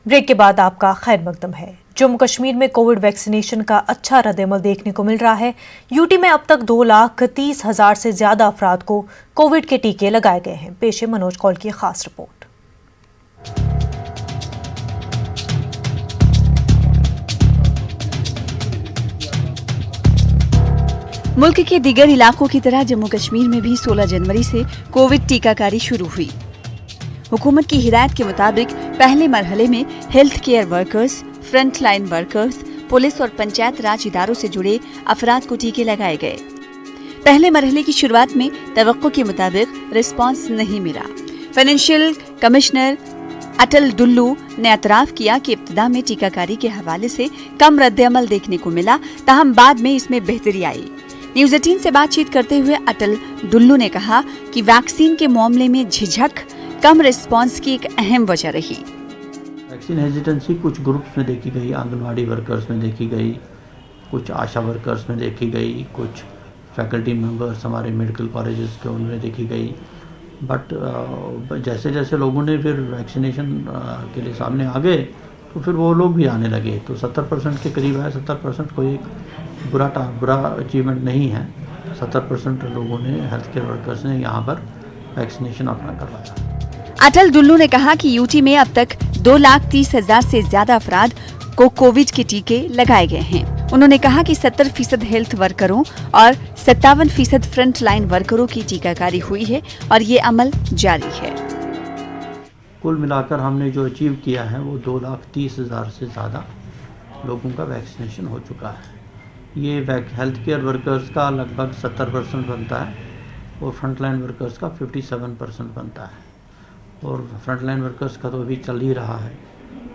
Break के बाद आपका खैर मकदम है। जम्मू कश्मीर में कोविड वैक्सीनेशन का अच्छा रद्द-ए-अमल देखने को मिल रहा है। यूटी में अब तक 2,30,000 से ज्यादा अफराद को कोविड के टीके लगाए गए हैं। पेश है मनोज कौल की खास रिपोर्ट। मुल्क के दीगर इलाकों की तरह जम्मू कश्मीर में भी 16 जनवरी से कोविड टीकाकारी शुरू हुई। हुकूमत की हिदायत के मुताबिक पहले मरहले में health care workers, front line workers, police और पंचायत राज इदारों से जुड़े अफराद को टीके लगाए गए। पहले मरहले की शुरुआत में तवक्को के मुताबिक रिस्पांस नहीं मिला। फाइनेंशियल कमिश्नर अटल डुल्लू ने एतराफ किया कि इब्तिदा में टीकाकारी के हवाले से कम रद्द-ए-अमल देखने को मिला, ताहम बाद में इसमें बेहतरी आई। न्यूज़ 18 से बातचीत करते हुए अटल डुल्लू ने कहा कि वैक्सीन के मामले में झिझक कम रिस्पांस की एक अहम वजह रही। वैक्सीन हेजिटेंसी कुछ ग्रुप्स में देखी गई, आंगनवाड़ी वर्कर्स में देखी गई, कुछ आशा वर्कर्स में देखी गई, कुछ फैकल्टी मेंबर्स हमारे मेडिकल कॉलेजेस के उनमें देखी गई। बट जैसे जैसे लोगों ने फिर वैक्सीनेशन के लिए सामने आ गए तो फिर वो लोग भी आने लगे, तो 70% के करीब है। 70% कोई बुरा अचीवमेंट नहीं है। 70% लोगों ने, हेल्थ केयर वर्कर्स ने यहाँ पर वैक्सीनेशन अपना करवाया। अटल डुल्लू ने कहा कि यूटी में अब तक 2,30,000 से ज्यादा अफराद को कोविड के टीके लगाए गए हैं। उन्होंने कहा कि 70% हेल्थ वर्करों और 57% फ्रंट लाइन वर्करों की टीकाकारी हुई है और ये अमल जारी है। कुल मिलाकर हमने जो अचीव किया है वो 2,30,000 से ज़्यादा लोगों का वैक्सीनेशन हो चुका है। ये हेल्थ केयर वर्कर्स का लगभग 70% बनता है और फ्रंट लाइन वर्कर्स का 57% बनता है। और फ्रंट लाइन वर्कर्स का तो अभी चल ही रहा है,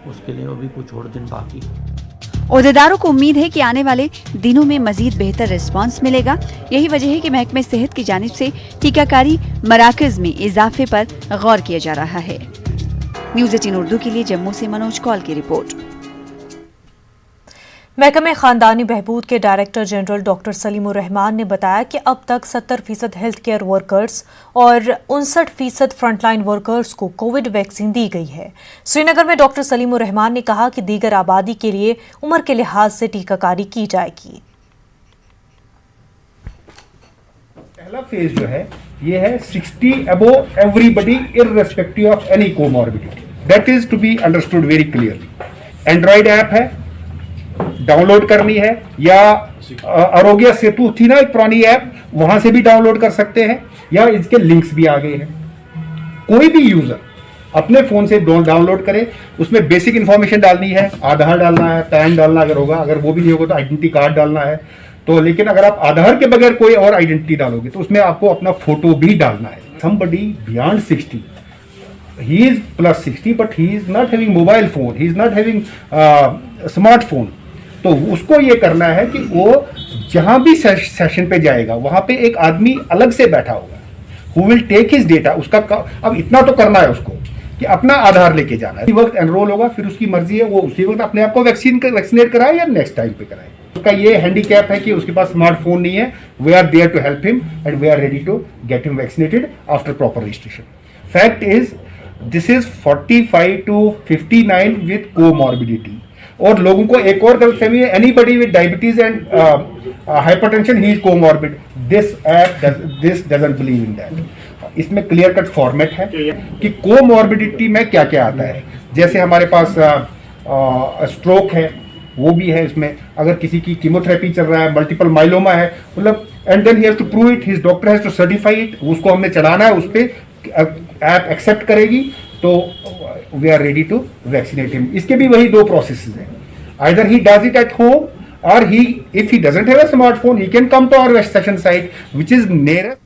उसके लिए अभी कुछ और दिन बाकी है। ओहदेदारों को उम्मीद है कि आने वाले दिनों में मजीद बेहतर रिस्पांस मिलेगा। यही वजह है कि महकमे सेहत की जानिब से टीकाकारी मराकज में इजाफे पर गौर किया जा रहा है। न्यूज़ 18 उर्दू के लिए जम्मू से मनोज कौल की रिपोर्ट। महकमे खानदानी बहबूद के डायरेक्टर जनरल डॉक्टर सलीमुर रहमान ने बताया कि अब तक 70% हेल्थ केयर वर्कर्स और 59% फ्रंटलाइन वर्कर्स को कोविड वैक्सीन दी गई है। श्रीनगर में डॉक्टर सलीमुर रहमान ने कहा कि दीगर आबादी के लिए उम्र के लिहाज से टीकाकारी की जाएगी। पहला फेज जो है ये है 60 above everybody irrespective of any comorbidity. That is to be understood very clearly. Android app है, डाउनलोड करनी है, या आरोग्य सेतु थी ना एक पुरानी ऐप, वहां से भी डाउनलोड कर सकते हैं, या इसके लिंक्स भी आ गए हैं। कोई भी यूजर अपने फोन से डाउनलोड करे, उसमें बेसिक इंफॉर्मेशन डालनी है, आधार डालना है, पैन डालना अगर होगा, अगर वो भी नहीं होगा तो आइडेंटिटी कार्ड डालना है। तो लेकिन अगर आप आधार के बगैर कोई और आइडेंटिटी डालोगे तो उसमें आपको अपना फोटो भी डालना है। somebody beyond 60, he is plus 60 but he is not having mobile phone, he is not having smartphone, तो उसको ये करना है कि वो जहां भी सेशन पे जाएगा वहां पे एक आदमी अलग से बैठा होगा, who will take his data। उसका अब इतना तो करना है उसको कि अपना आधार लेके जाना है, उसी वक्त एनरोल होगा, फिर उसकी मर्जी है वो उसी वक्त अपने आप को वैक्सीनेट कराए या नेक्स्ट टाइम पे कराए। उसका ये हैंडीकैप है कि उसके पास स्मार्टफोन नहीं है। We are there to help him and we are ready to get him vaccinated after proper registration. Fact is this is 45 to 59 with comorbidity. और लोगों को एक और गलतफहमी है, anybody with diabetes and hypertension he is comorbid. This doesn't believe in that. इसमें clear cut format है कि कोमॉर्बिडिटी में क्या क्या आता है। जैसे हमारे पास स्ट्रोक है, वो भी है इसमें। अगर किसी की कीमोथेरेपी चल रहा है, मल्टीपल माइलोमा है, मतलब and then he has to prove it, his doctor has to certify it, उसको हमने चढ़ाना है, उस पर ऐप एक्सेप्ट करेगी तो we are ready to vaccinate him. इसके भी वही दो प्रोसेसेस हैं, either he does it at home or he if he doesn't have a smartphone he can come to our session site which is nearest.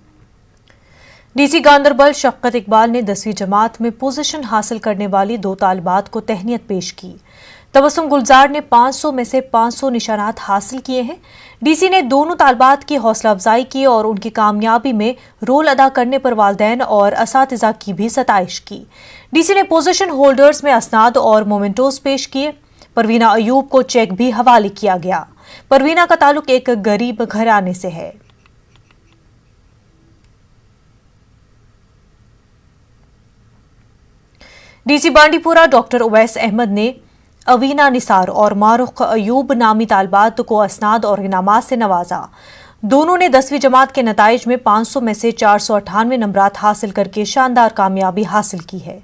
DC Ganderbal Shafqat Iqbal ने 10वीं जमात में position हासिल करने वाली 2 तालिबात को तहनीत पेश की। तबस्सुम गुलजार ने 500 में से 500 निशानात हासिल किए हैं। डीसी ने दोनों तालिबात की हौसला अफजाई की और उनकी कामयाबी में रोल अदा करने पर वालिदैन और असातिज़ा की भी सताइश की। डीसी ने पोजीशन होल्डर्स में असनाद और मोमेंटोज पेश किए। परवीना अयूब को चेक भी हवाले किया गया। परवीना का ताल्लुक एक गरीब घराने से है। डीसी बांडीपुरा डॉक्टर उवैस अहमद ने अवीना निसार और मारुख अयूब नामी तालबात को असनाद और इनामात से नवाजा। दोनों ने 10वीं जमात के नताइज में 500 में से 498 नंबरात हासिल करके शानदार कामयाबी हासिल की है।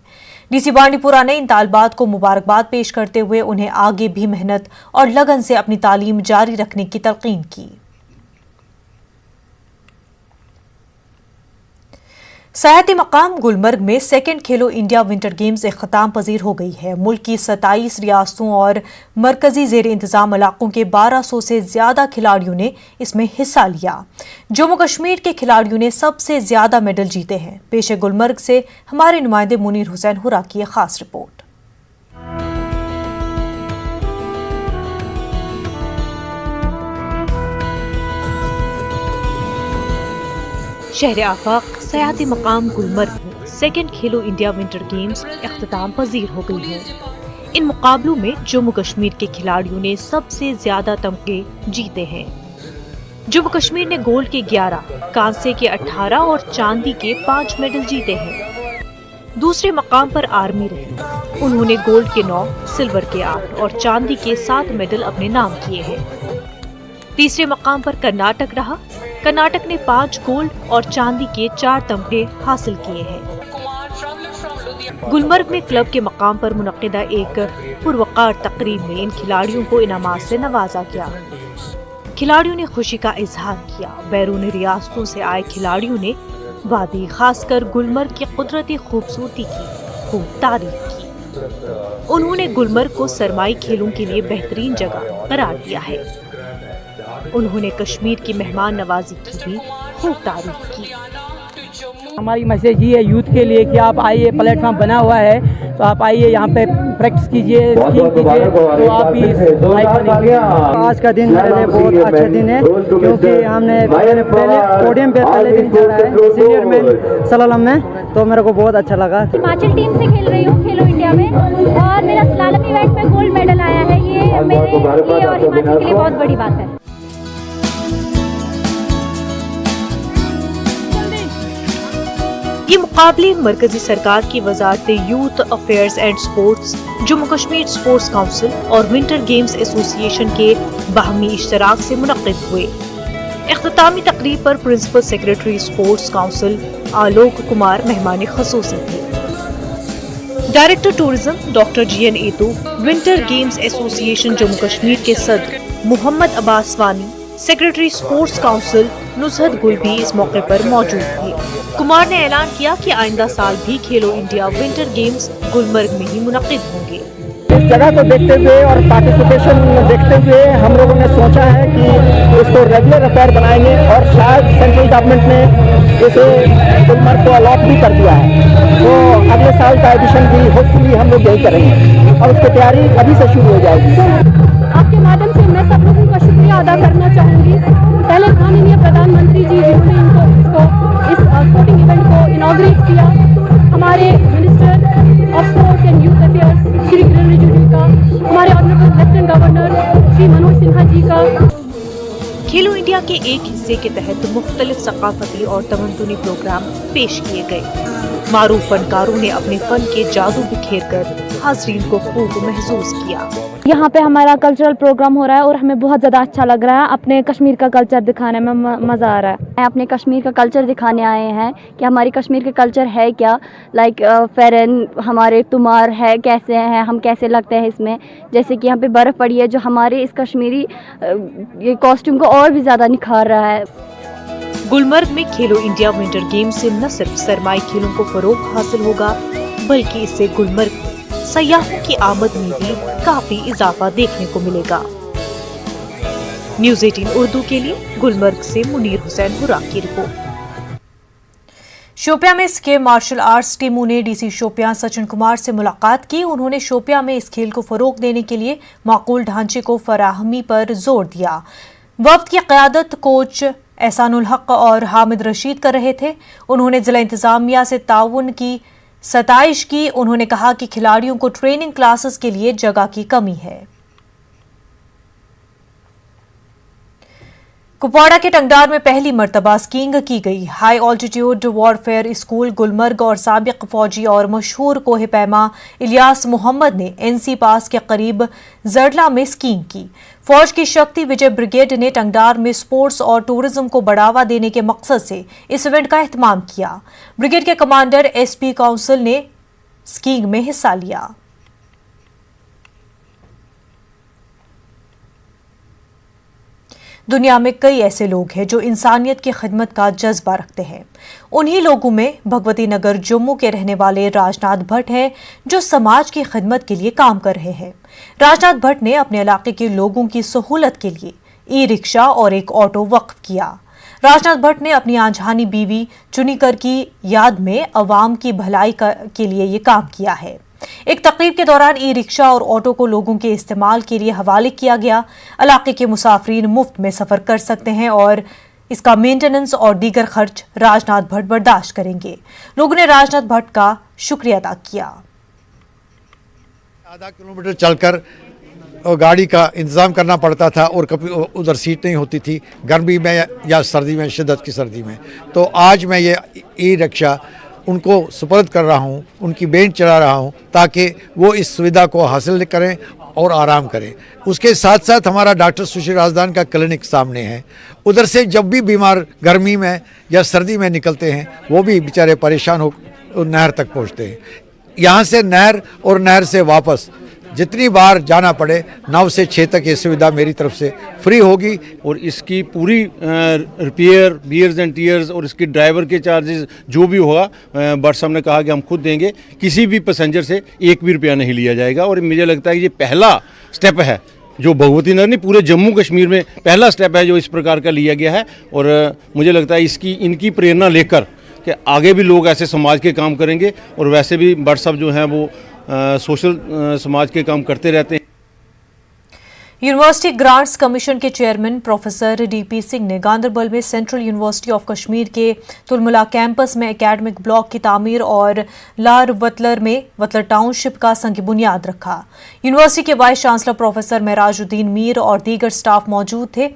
डीसी बांडीपुरा ने इन तालबात को मुबारकबाद पेश करते हुए उन्हें आगे भी मेहनत और लगन से अपनी तालीम जारी रखने की तलकीन की। सयाहती मकाम गुलमर्ग में सेकेंड खेलो इंडिया विंटर गेम्स इख्तिताम पजीर हो गई है। मुल्क की 27 रियासतों और मरकजी जेर इंतजाम इलाकों के 1200 से ज्यादा खिलाड़ियों ने इसमें हिस्सा लिया। जम्मू कश्मीर के खिलाड़ियों ने सबसे ज्यादा मेडल जीते हैं। पेश गुलमर्ग से हमारे नुमाइंदे मुनीर हुसैन हुरा की एक खास रिपोर्ट। शहर आफाक सयाहती मकाम गुलमर्ग में सेकेंड खेलो इंडिया विंटर गेम्स इख्तिताम पजीर हो गई हैं। इन मुकाबलों में जम्मू कश्मीर के खिलाड़ियों ने सबसे ज्यादा तमगे जीते हैं। जम्मू कश्मीर ने गोल्ड के 11, कांसे के 18 और चांदी के 5 मेडल जीते हैं। दूसरे मकाम पर आर्मी रही। उन्होंने गोल्ड के 9, सिल्वर के 8 और चांदी के 7 मेडल अपने नाम किए हैं। तीसरे मकाम पर कर्नाटक रहा। कर्नाटक ने 5 गोल्ड और चांदी के 4 तमगे हासिल किए हैं। गुलमर्ग में क्लब के मकाम पर मुनक्किदा एक पुरवकार तकरीब में इन खिलाड़ियों को इनामात से नवाजा गया। खिलाड़ियों ने खुशी का इजहार किया। बैरूनी रियासतों से आए खिलाड़ियों ने वादी खासकर गुलमर्ग की कुदरती खूबसूरती की खूब तारीफ की। उन्होंने गुलमर्ग को सरमाई खेलों के लिए बेहतरीन जगह करार दिया है। उन्होंने कश्मीर की मेहमान नवाजी की भी खूब तारीफ की। हमारी मैसेज ये है यूथ के लिए कि आप आइए, प्लेटफॉर्म बना हुआ है तो आप आइए, यहाँ पे प्रैक्टिस कीजिए, स्कीम कीजिए तो आप भी आज का दिन मेरे लिए बहुत अच्छा दिन है क्योंकि हमने पहले पोडियम पे पहले दिन चढ़ा है सीनियर में सलालम में, तो मेरे को बहुत अच्छा लगा। हिमाचल टीम से खेल रही हूँ खेलो इंडिया में और मेरा स्लालम इवेंट में गोल्ड मेडल आया है। ये मेरे लिए और हिमाचल के लिए बहुत बड़ी बात है। ये मुकाबले मरकजी सरकार की वजारत youth affairs and sports, Jammu Kashmir sports council और विंटर गेम्स एसोसिएशन के बाहमी इश्तराक से मुनक्किद हुए। इख्तितामी तकरीब पर principal secretary sports council Alok Kumar मेहमान खसूसी थे। Director tourism doctor GN Itoo, winter games association Jammu Kashmir के सदर मोहम्मद अब्बास वानी, सेक्रेटरी स्पोर्ट्स काउंसिल नुसरत गुल भी इस मौके पर मौजूद थे। कुमार ने ऐलान किया कि आइंदा साल भी खेलो इंडिया विंटर गेम्स गुलमर्ग में ही मुनक्किद होंगे। इस जगह को देखते हुए और पार्टिसिपेशन देखते हुए हम लोगों ने सोचा है कि इसको रेगुलर अफेयर बनाएंगे और शायद सेंट्रल गवर्नमेंट ने इसे गुलमर्ग को अलॉट भी कर दिया है, तो अगले साल का एडिशन भी होपफुली हम लोग यही करेंगे और उसकी तैयारी अभी से शुरू हो जाएगी। आपके माध्यम से मैं सब लोगों का शुक्रिया अदा करना चाहूँगी। पहले माननीय प्रधानमंत्री जी जिन्होंने इस स्पोर्टिंग इवेंट को इनॉग्रेट किया, हमारे minister of sports and youth affairs Shri Kiren Rijiju ji का, हमारे honourable lieutenant governor Shri Manoj Sinha ji का। खेलो इंडिया के एक हिस्से के तहत मुख्तलिफ सकाफती और तमद्दुनी प्रोग्राम पेश किए गए। मारूफ फनकारों ने अपने फन के जादू बिखेर कर हाज़रीन को खूब महसूस किया। यहाँ पे हमारा कल्चरल प्रोग्राम हो रहा है और हमें बहुत ज़्यादा अच्छा लग रहा है। अपने कश्मीर का कल्चर दिखाने में मज़ा आ रहा है। अपने कश्मीर का कल्चर दिखाने आए हैं कि हमारी कश्मीर का कल्चर है क्या, लाइक फेरन हमारे तुमार है, कैसे हैं हम, कैसे लगते हैं इसमें। जैसे कि यहाँ पे बर्फ़ पड़ी है जो हमारे इस कश्मीरी ये कॉस्ट्यूम को और भी ज़्यादा निखार रहा है। गुलमर्ग में खेलो इंडिया विंटर गेम्स से न सिर्फ सरमाई खेलों को फरोग हासिल होगा बल्कि इससे गुलमर्ग में सयाहों की आमद में भी काफी इजाफा देखने को मिलेगा। न्यूज़ 18 उर्दू के लिए गुलमर्ग से मुनीर हुसैन हुरा की रिपोर्ट। शोपियां में स्केम मार्शल आर्ट्स टीमों ने डीसी शोपियां सचिन कुमार से मुलाकात की। उन्होंने शोपियां में इस खेल को फरोग देने के लिए माकूल ढांचे को फराहमी पर जोर दिया। वफ्द की क़यादत कोच एहसानुल हक और हामिद रशीद कर रहे थे। उन्होंने जिला इंतजामिया से ताउन की सताइश की। उन्होंने कहा कि खिलाड़ियों को ट्रेनिंग क्लासेस के लिए जगह की कमी है। कुपवाड़ा के टंगडार में पहली मर्तबा स्कीइंग की गई। High altitude warfare school Gulmarg और साबिक फौजी और मशहूर कोहे पैमा इलियास मोहम्मद ने एनसी पास के करीब जरला में स्कीइंग की। फौज की शक्ति विजय ब्रिगेड ने टंगडार में स्पोर्ट्स और टूरिज्म को बढ़ावा देने के मकसद से इस इवेंट का एहतमाम किया। ब्रिगेड के कमांडर एसपी काउंसिल ने स्कीइंग में हिस्सा लिया। दुनिया में कई ऐसे लोग हैं जो इंसानियत की खिदमत का जज्बा रखते हैं। उन्हीं लोगों में भगवती नगर जम्मू के रहने वाले राजनाथ भट्ट हैं, जो समाज की खिदमत के लिए काम कर रहे हैं। राजनाथ भट्ट ने अपने इलाके के लोगों की सहूलत के लिए ई रिक्शा और एक ऑटो वक्फ किया। राजनाथ भट्ट ने अपनी आंझानी बीवी चुनीकर की याद में अवाम की भलाई के लिए ये काम किया है। एक तकरीब के दौरान ई रिक्शा और ऑटो को लोगों के इस्तेमाल के लिए हवाले किया गया। इलाके के मुसाफिरीन मुफ्त में सफर कर सकते हैं और इसका मेंटेनेंस और दीगर खर्च राजनाथ भट्ट बर्दाश्त करेंगे। लोगों ने राजनाथ भट्ट का शुक्रिया अदा किया। आधा किलोमीटर चलकर गाड़ी का इंतज़ाम करना पड़ता था और कभी उधर सीट नहीं होती थी, गर्मी में या सर्दी में, शिद्दत की सर्दी में। तो आज मैं ये ई रिक्शा उनको सुपर्द कर रहा हूँ, उनकी बैंड चला रहा हूँ ताकि वो इस सुविधा को हासिल करें और आराम करें। उसके साथ साथ हमारा डॉक्टर सुशील राजदान का क्लिनिक सामने है। उधर से जब भी बीमार गर्मी में या सर्दी में निकलते हैं, वो भी बेचारे परेशान हो नहर तक पहुँचते हैं। यहाँ से नहर और नहर से वापस जितनी बार जाना पड़े 9 से 6 तक ये सुविधा मेरी तरफ से फ्री होगी। और इसकी पूरी रिपेयर, बियर्स एंड टीयर्स और इसकी ड्राइवर के चार्जेस जो भी होगा, भट्ट साहब ने कहा कि हम खुद देंगे। किसी भी पैसेंजर से 1 भी रुपया नहीं लिया जाएगा। और मुझे लगता है कि ये पहला स्टेप है जो भगवती नगर नहीं, पूरे जम्मू कश्मीर में पहला स्टेप है जो इस प्रकार का लिया गया है। और मुझे लगता है इनकी प्रेरणा लेकर कि आगे भी लोग ऐसे समाज के काम करेंगे। और वैसे भी भट्ट साहब जो हैं वो सोशल समाज के काम करते रहते हैं। यूनिवर्सिटी ग्रांट्स कमीशन के चेयरमैन प्रोफेसर डीपी सिंह ने गांदरबल में सेंट्रल यूनिवर्सिटी ऑफ कश्मीर के तुलमुला कैंपस में एकेडमिक ब्लॉक की तामीर और लार वतलर में वतलर टाउनशिप का संग बुनियाद रखा। यूनिवर्सिटी के vice chancellor professor Mehrajuddin Mir और दीगर स्टाफ मौजूद थे।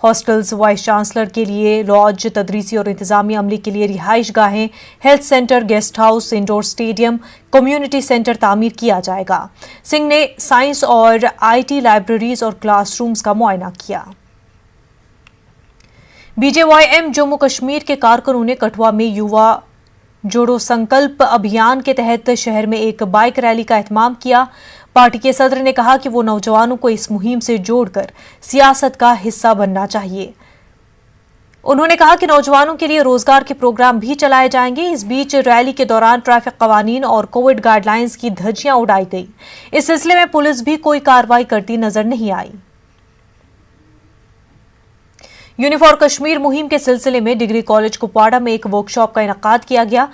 हॉस्टल्स, वाइस चांसलर के लिए लॉज, तदरीसी और इंतजामी अमले के लिए रिहाइश गाहें, health centre, guest house, indoor stadium, community centre तामीर किया जाएगा। सिंह ने साइंस और आईटी लाइब्रेरीज और क्लासरूम्स का मुआयना किया। बीजेवाईएम जम्मू कश्मीर के कारकुनों ने कठुआ में युवा जोड़ो संकल्प अभियान के तहत शहर में एक बाइक रैली का एहतमाम किया। पार्टी के सदर ने कहा कि वो नौजवानों को इस मुहिम से जोड़कर सियासत का हिस्सा बनना चाहिए। उन्होंने कहा कि नौजवानों के लिए रोजगार के प्रोग्राम भी चलाए जाएंगे। इस बीच रैली के दौरान ट्रैफिक कवानीन और कोविड गाइडलाइंस की धज्जियां उड़ाई गई। इस सिलसिले में पुलिस भी कोई कार्रवाई करती नजर नहीं आई। यूनिफॉर कश्मीर मुहिम के सिलसिले में डिग्री कॉलेज कुपवाड़ा में एक वर्कशॉप का इनेकाद किया गया।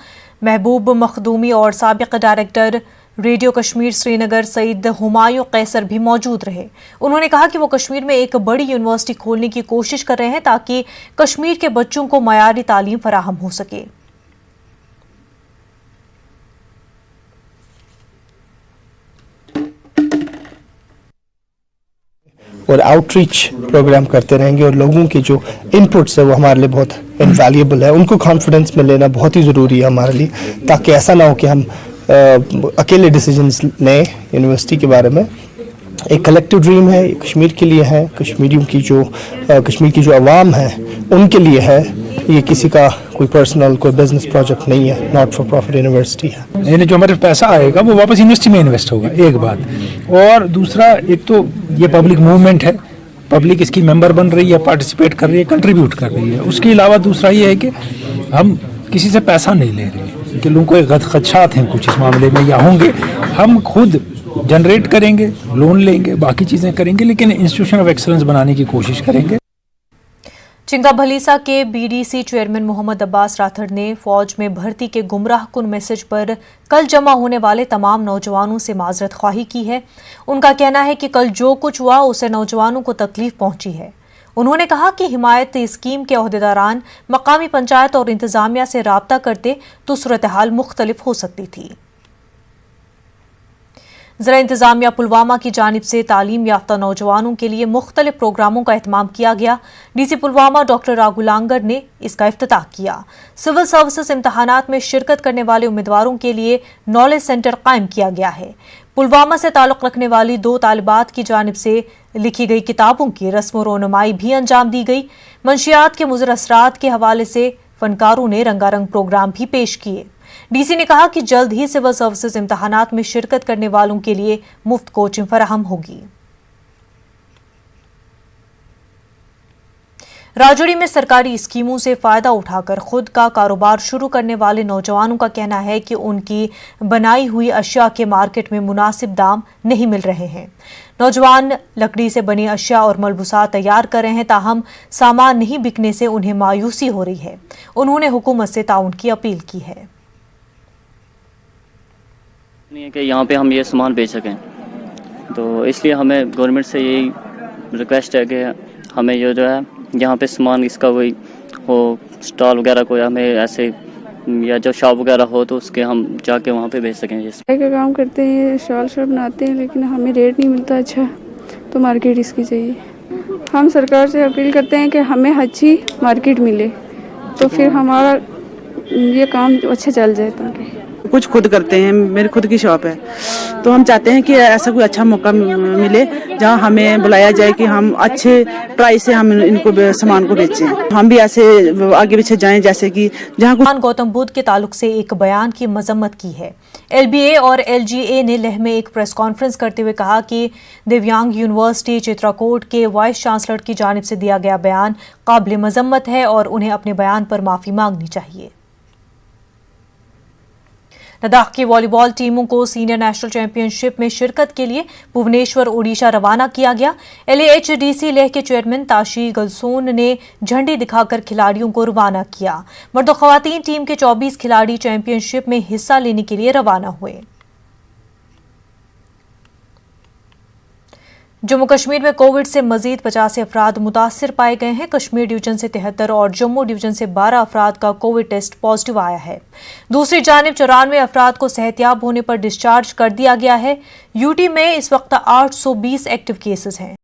महबूब मखदूमी और साबिक डायरेक्टर रेडियो कश्मीर श्रीनगर सईद हुमायूं कैसर भी मौजूद रहे। उन्होंने कहा कि वो कश्मीर में एक बड़ी यूनिवर्सिटी खोलने की कोशिश कर रहे हैं ताकि कश्मीर के बच्चों को मयारी तालीम फराहम हो सके। और आउटरीच प्रोग्राम करते रहेंगे और लोगों की जो इनपुट्स है वो हमारे लिए बहुत इनवैल्यूएबल है। उनको कॉन्फिडेंस में लेना बहुत ही ज़रूरी है हमारे लिए, ताकि ऐसा ना हो कि हम अकेले डिसीजंस लें यूनिवर्सिटी के बारे में। एक कलेक्टिव ड्रीम है, कश्मीर के लिए है, कश्मीर की जो आवाम है उनके लिए है। ये किसी का कोई पर्सनल कोई बिजनेस प्रोजेक्ट नहीं है, नॉट फॉर प्रॉफिट यूनिवर्सिटी है। यानी जो हमारे पैसा आएगा वो वापस यूनिवर्सिटी में इन्वेस्ट होगा, एक बात। और दूसरा, एक तो ये पब्लिक मूवमेंट है, पब्लिक इसकी मेंबर बन रही है, पार्टिसिपेट कर रही है, कंट्रीब्यूट कर रही है। उसके अलावा दूसरा ये है कि हम किसी से पैसा नहीं ले रहे कि लोगों को खदशात हैं कुछ इस मामले में या होंगे। हम खुद जनरेट करेंगे, लोन लेंगे, बाकी चीज़ें करेंगे, लेकिन इंस्टीट्यूशन ऑफ एक्सीलेंस बनाने की कोशिश करेंगे। चिंगा भलीसा के बीडीसी चेयरमैन मोहम्मद अब्बास राथड़ ने फौज में भर्ती के गुमराहकुन मैसेज पर कल जमा होने वाले तमाम नौजवानों से माजरत ख्वाही की है। उनका कहना है कि कल जो कुछ हुआ उससे नौजवानों को तकलीफ पहुंची है। उन्होंने कहा कि हिमायत स्कीम के ओहदेदारान मकामी पंचायत और इंतजामिया से राब्ता करते तो सूरत हाल मुख्तलिफ हो सकती थी। जिला इंतजामिया पुलवामा की जानिब से तालीम याफ्ता नौजवानों के लिए मुख्तलिफ प्रोग्रामों का एहतमाम किया गया। डीसी पुलवामा डॉक्टर राघुलांगर ने इसका इफ्तिताह किया। सिविल सर्विसेज इम्तहानात में शिरकत करने वाले उम्मीदवारों के लिए नॉलेज सेंटर कायम किया गया है। पुलवामा से ताल्लुक रखने वाली 2 तालिबात की जानिब से लिखी गई किताबों की रस्म रोनुमाई भी अंजाम दी गई। मंशियात के मुज़र असरात के हवाले से फनकारों ने रंगारंग प्रोग्राम भी पेश किए। डीसी ने कहा कि जल्द ही सिविल सर्विसेज इम्तहानात में शिरकत करने वालों के लिए मुफ्त कोचिंग फराहम होगी। राजौरी में सरकारी स्कीमों से फायदा उठाकर खुद का कारोबार शुरू करने वाले नौजवानों का कहना है कि उनकी बनाई हुई अशिया के मार्केट में मुनासिब दाम नहीं मिल रहे हैं। नौजवान लकड़ी से बनी अशिया और मलबूसात तैयार कर रहे हैं, ताहम सामान नहीं बिकने से उन्हें मायूसी हो रही है। उन्होंने हुकूमत से ताउन की अपील की है। नहीं है कि यहाँ पे हम ये सामान बेच सकें, तो इसलिए हमें गवर्नमेंट से यही रिक्वेस्ट है कि हमें ये जो है यहाँ पे सामान इसका कोई हो स्टॉल वगैरह कोई हमें ऐसे या जो शॉप वगैरह हो तो उसके हम जाके वहाँ पे बेच सकें। जैसे का काम करते हैं, स्टॉल शॉप बनाते हैं, लेकिन हमें रेट नहीं मिलता अच्छा, तो मार्केट इसकी चाहिए। हम सरकार से अपील करते हैं कि हमें अच्छी मार्केट मिले, तो फिर हमारा ये काम अच्छा चल जाए। ताकि कुछ खुद करते हैं, मेरी खुद की शॉप है, तो हम चाहते हैं कि ऐसा कोई अच्छा मौका मिले जहां हमें बुलाया जाए कि हम अच्छे प्राइस से हम इनको सामान को बेचें। हम भी ऐसे आगे पीछे जाएं जैसे कि जहां गौतम बुद्ध के ताल्लुक से एक बयान की मजम्मत की है। LBA और LGA ने लेह में एक प्रेस कॉन्फ्रेंस करते हुए कहा कि दिव्यांग यूनिवर्सिटी चित्राकूट के वाइस चांसलर की जानिब से दिया गया बयान काबिल मजम्मत है और उन्हें अपने बयान पर माफी मांगनी चाहिए। लद्दाख की वॉलीबॉल टीमों को सीनियर नेशनल चैंपियनशिप में शिरकत के लिए भुवनेश्वर ओडिशा रवाना किया गया। LAHDC लेह के चेयरमैन ताशी गलसोन ने झंडी दिखाकर खिलाड़ियों को रवाना किया। मर्द और खवातीन टीम के 24 खिलाड़ी चैंपियनशिप में हिस्सा लेने के लिए रवाना हुए। जम्मू कश्मीर में कोविड से मजीद 85 अफराद मुतासिर पाए गए हैं। कश्मीर डिवीजन से 73 और जम्मू डिवीजन से 12 अफराद का कोविड टेस्ट पॉजिटिव आया है। दूसरी जानिब 94 अफराद को सेहतियाब होने पर डिस्चार्ज कर दिया गया है। यूटी में इस वक्त 820 एक्टिव केसेस हैं।